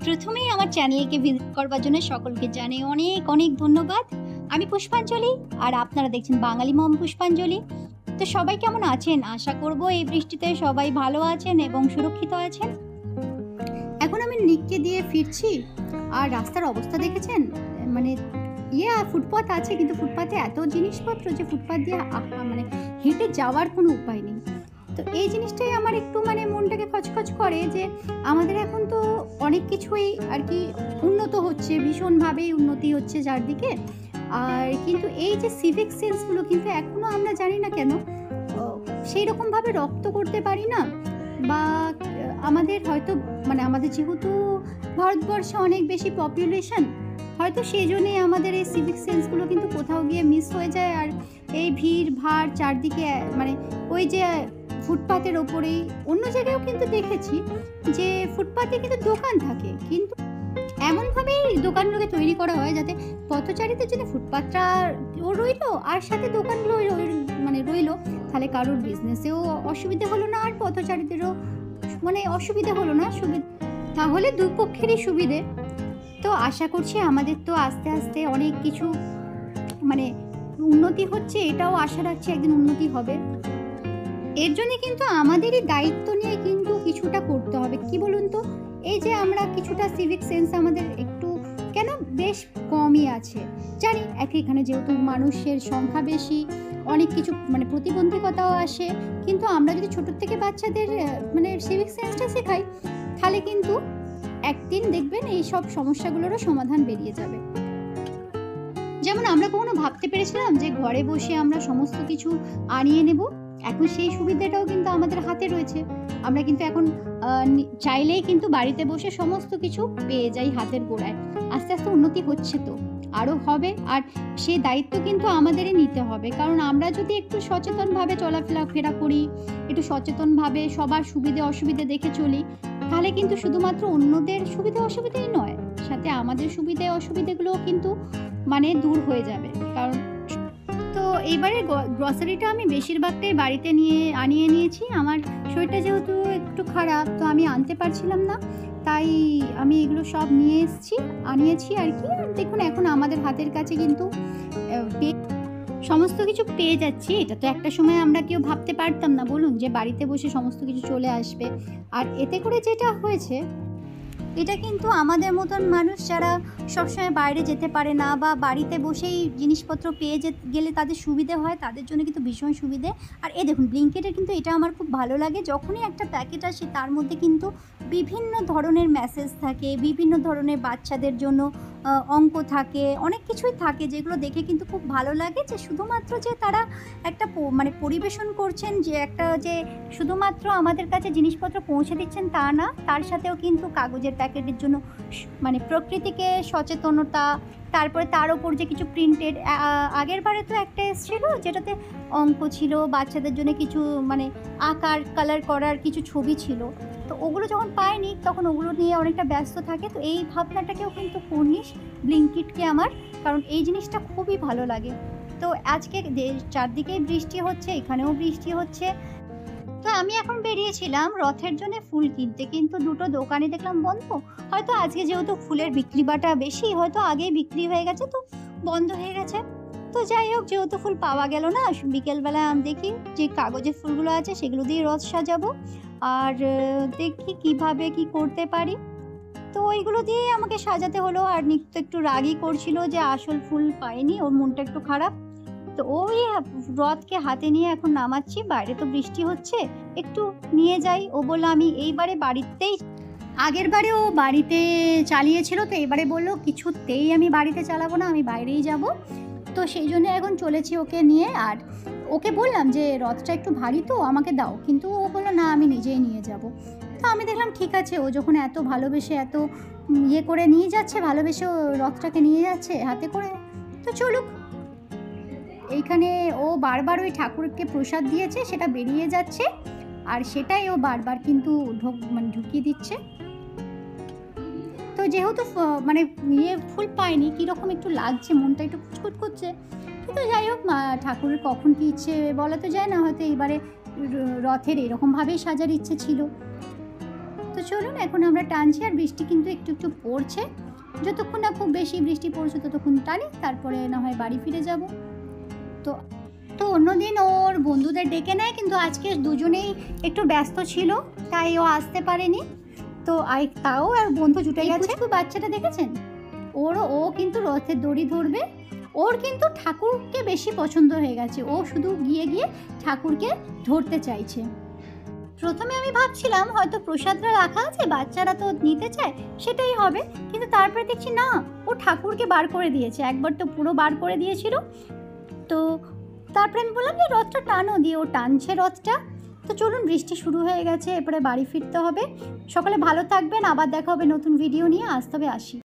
প্রথমেই আমার চ্যানেলকে ভিজিট করবার জন্য সকলকে জানাই অনেক অনেক ধন্যবাদ। আমি পুষ্পাঞ্জলি আর আপনারা দেখছেন বাঙালি মম পুষ্পাঞ্জলি। তো সবাই কেমন আছেন? আশা করব এই বৃষ্টিতে সবাই ভালো আছেন এবং সুরক্ষিত আছেন। এখন আমি নিককে দিয়ে ফিরছি আর রাস্তার অবস্থা দেখেছেন, মানে ফুটপাথ আছে কিন্তু ফুটপাথে এত জিনিসপত্র যে ফুটপাথ দিয়ে মানে হেঁটে যাওয়ার কোনো উপায় নেই। তো এই জিনিসটাই আমার একটু মানে মনটাকে খচখচ করে যে আমাদের এখন তো অনেক কিছুই আর কি উন্নত হচ্ছে, ভীষণভাবেই উন্নতি হচ্ছে চারদিকে। আর কিন্তু এই যে সিভিক সেন্সগুলো কিন্তু এখনও আমরা জানি না কেন সেই রকমভাবে রপ্ত করতে পারি না, বা আমাদের হয়তো মানে আমাদের যেহেতু ভারতবর্ষে অনেক বেশি পপুলেশন, হয়তো সেই জন্যই আমাদের এই সিভিক সেন্সগুলো কিন্তু কোথাও গিয়ে মিস হয়ে যায়। আর এই ভিড় ভাড় চারদিকে, মানে ওই যে ফুটপাথের ওপরেই অন্য জায়গায়ও কিন্তু দেখেছি যে ফুটপাথে কিন্তু দোকান থাকে, কিন্তু এমনভাবেই দোকানগুলোকে তৈরি করা হয় যাতে পথচারীদের জন্য ফুটপাথটা ও রইলো আর সাথে দোকানগুলো মানে রইলো, তাহলে কারোর বিজনেসেও অসুবিধা হলো না আর পথচারীদেরও মানে অসুবিধা হলো না, তাহলে দুই পক্ষেরই সুবিধে। তো আশা করছি আমাদের তো আস্তে আস্তে অনেক কিছু মানে উন্নতি হচ্ছে, এটাও আশা রাখছি একদিন উন্নতি হবে। এর জন্য কিন্তু আমাদেরই দায়িত্ব নিয়ে কিন্তু কিছুটা করতে হবে, কি বলুন তো? এই যে আমরা কিছুটা সিভিক সেন্স আমাদের একটু কেন বেশ কমই আছে জানি, এখানে যেহেতু মানুষের সংখ্যা বেশি, অনেক কিছু মানে প্রতিবন্ধকতাও আসে, কিন্তু আমরা যদি ছোটোর থেকে বাচ্চাদের মানে সিভিক সেন্সটা শেখাই তাহলে কিন্তু একদিন দেখবেন এই সব সমস্যাগুলোরও সমাধান বেরিয়ে যাবে। যেমন আমরা কখনো ভাবতে পেরেছিলাম যে ঘরে বসে আমরা সমস্ত কিছু আনিয়ে নেব, এখন সেই সুবিধাটাও কিন্তু আমাদের হাতে রয়েছে। আমরা কিন্তু এখন চাইলেই কিন্তু বাড়িতে বসে সমস্ত কিছু পেয়ে যাই হাতের গোড়ায়। আস্তে আস্তে উন্নতি হচ্ছে, তো আরও হবে, আর সেই দায়িত্ব কিন্তু আমাদেরই নিতে হবে। কারণ আমরা যদি একটু সচেতনভাবে চলাফেরা করি, একটু সচেতনভাবে সবার সুবিধে অসুবিধে দেখে চলি, তাহলে কিন্তু শুধুমাত্র অন্যদের সুবিধে অসুবিধেই নয়, সাথে আমাদের সুবিধে অসুবিধেগুলোও কিন্তু মানে দূর হয়ে যাবে। কারণ তো এইবারে গ্রসারিটা আমি বেশিরভাগটাই বাড়িতে আনিয়ে নিয়েছি। আমার শরীরটা যেহেতু একটু খারাপ, তো আমি আনতে পারছিলাম না, তাই আমি এগুলো সব আনিয়েছি আর কি। আর দেখুন এখন আমাদের হাতের কাছে কিন্তু সমস্ত কিছু পেয়ে যাচ্ছি। এটা তো একটা সময় আমরা কেউ ভাবতে পারতাম না, বলুন, যে বাড়িতে বসে সমস্ত কিছু চলে আসবে। আর এতে করে যেটা হয়েছে, এটা কিন্তু আমাদের মতন মানুষ যারা সবসময় বাইরে যেতে পারে না বা বাড়িতে বসেই জিনিসপত্র পেয়ে গেলে তাদের সুবিধে হয়, তাদের জন্য কিন্তু ভীষণ সুবিধে। আর দেখুন ব্লিঙ্কিটের কিন্তু এটা আমার খুব ভালো লাগে, যখনই একটা প্যাকেট আসে তার মধ্যে কিন্তু বিভিন্ন ধরনের মেসেজ থাকে, বিভিন্ন ধরনের বাচ্চাদের জন্য অঙ্ক থাকে, অনেক কিছুই থাকে, যেগুলো দেখে কিন্তু খুব ভালো লাগে। যে শুধুমাত্র যে তারা একটা মানে পরিবেশন করছেন, যে একটা যে শুধুমাত্র আমাদের কাছে জিনিসপত্র পৌঁছে দিচ্ছেন তা না, তার সাথেও কিন্তু কাগজের প্যাকেটের জন্য মানে প্রকৃতিকে সচেতনতা, তারপরে তার ওপর যে কিছু প্রিন্টেড, আগের বারে তো একটা এসেছিল যেটাতে অঙ্ক ছিল, বাচ্চাদের জন্য কিছু মানে আঁকার কালার করার কিছু ছবি ছিল, তো ওগুলো যখন পাইনি তখন ওগুলো নিয়ে অনেকটা ব্যস্ত থাকে। তো এই ভাবনাটাকেও কিন্তু করিস ব্লিঙ্কিটকে আমার, কারণ এই জিনিসটা খুবই ভালো লাগে। তো আজকে চারদিকেই বৃষ্টি হচ্ছে, এখানেও বৃষ্টি হচ্ছে। তো আমি এখন বেরিয়েছিলাম রথের জন্য ফুল কিনতে, কিন্তু দুটো দোকানে দেখলাম বন্ধ। হয়তো আজকে যেহেতু ফুলের বিক্রি বাটা বেশি, হয়তো আগেই বিক্রি হয়ে গেছে, তো বন্ধ হয়ে গেছে। তো যাই হোক, যেহেতু ফুল পাওয়া গেল না, বিকেলবেলা আমি দেখি যে কাগজের ফুলগুলো আছে সেগুলো দিয়ে রথ সাজাবো, আর দেখি কিভাবে কি করতে পারি। তো ওইগুলো দিয়ে আমাকে সাজাতে হলো। আর নিত্য একটু রাগই করছিল যে আসল ফুল পাইনি, ওর মনটা একটু খারাপ। তো ওই রথকে হাতে নিয়ে এখন নামাচ্ছি, বাইরে তো বৃষ্টি হচ্ছে, একটু নিয়ে যাই। ও বললো আমি এইবারে বাড়িতেই, আগের বারে ও বাড়িতে চালিয়েছিল, তো এবারে বললো কিছুতেই আমি বাড়িতে চালাবো না, আমি বাইরেই যাব। তো সেই জন্য এখন চলেছি ওকে নিয়ে। আর ওকে বললাম যে রথটা একটু ভারী তো আমাকে দাও, কিন্তু ও বললো না আমি নিজেই নিয়ে যাব। তো আমি দেখলাম ঠিক আছে, ও যখন এত ভালোবেসে এত করে নিয়ে যাচ্ছে, ভালোবেসে ও রথটাকে নিয়ে যাচ্ছে হাতে করে, তো চলুক। এইখানে ও বারবার ওই ঠাকুরকে প্রসাদ দিয়েছে, সেটা বেরিয়ে যাচ্ছে, আর সেটাই ও বারবার কিন্তু ঢুকিয়ে দিচ্ছে। তো যেহেতু মানে ফুল পায়নি, কীরকম একটু লাগছে, মনটা একটু খুঁতখুত করছে। কিন্তু যাই হোক, ঠাকুরের কখন কী ইচ্ছে বলা তো যায় না, হয়তো এইবারে রথের এরকমভাবেই সাজার ইচ্ছে ছিল। তো তো চলুন এখন আমরা টানছি, আর বৃষ্টি কিন্তু একটু একটু পড়ছে। যতক্ষণ না খুব বেশি বৃষ্টি পড়ছে ততক্ষণ টানি, তারপরে না হয় বাড়ি ফিরে যাব। তো তো অন্যদিন ওর বন্ধুদের ডেকে নেয়, কিন্তু আজকে দুজনেই একটু ব্যস্ত ছিল, তাই ও আসতে পারেনি। তো তাও আর বন্ধু জুটে গেছে। বাচ্চাটা দেখেছেন, ও কিন্তু রথের দড়ি ধরবে। ওর কিন্তু ঠাকুরকে বেশি পছন্দ হয়ে গেছে, ও শুধু গিয়ে গিয়ে ঠাকুরকে ধরতে চাইছে। প্রথমে আমি ভাবছিলাম হয়তো প্রসাদটা রাখা আছে, বাচ্চারা তো নিতে চায়, সেটাই হবে। কিন্তু তারপরে দেখছি না, ও ঠাকুরকে বার করে দিয়েছে। একবার তো পুরো বার করে দিয়েছিল। তো তারপরে আমি বললাম যে রথটা টানো, দিয়ে ও টানছে রথটা। তো চলুন, বৃষ্টি শুরু হয়ে গেছে, এরপরে বাড়ি ফিরতে হবে। সকলে ভালো থাকবেন, আবার দেখা হবে নতুন ভিডিও নিয়ে। আসতে হবে, আসি।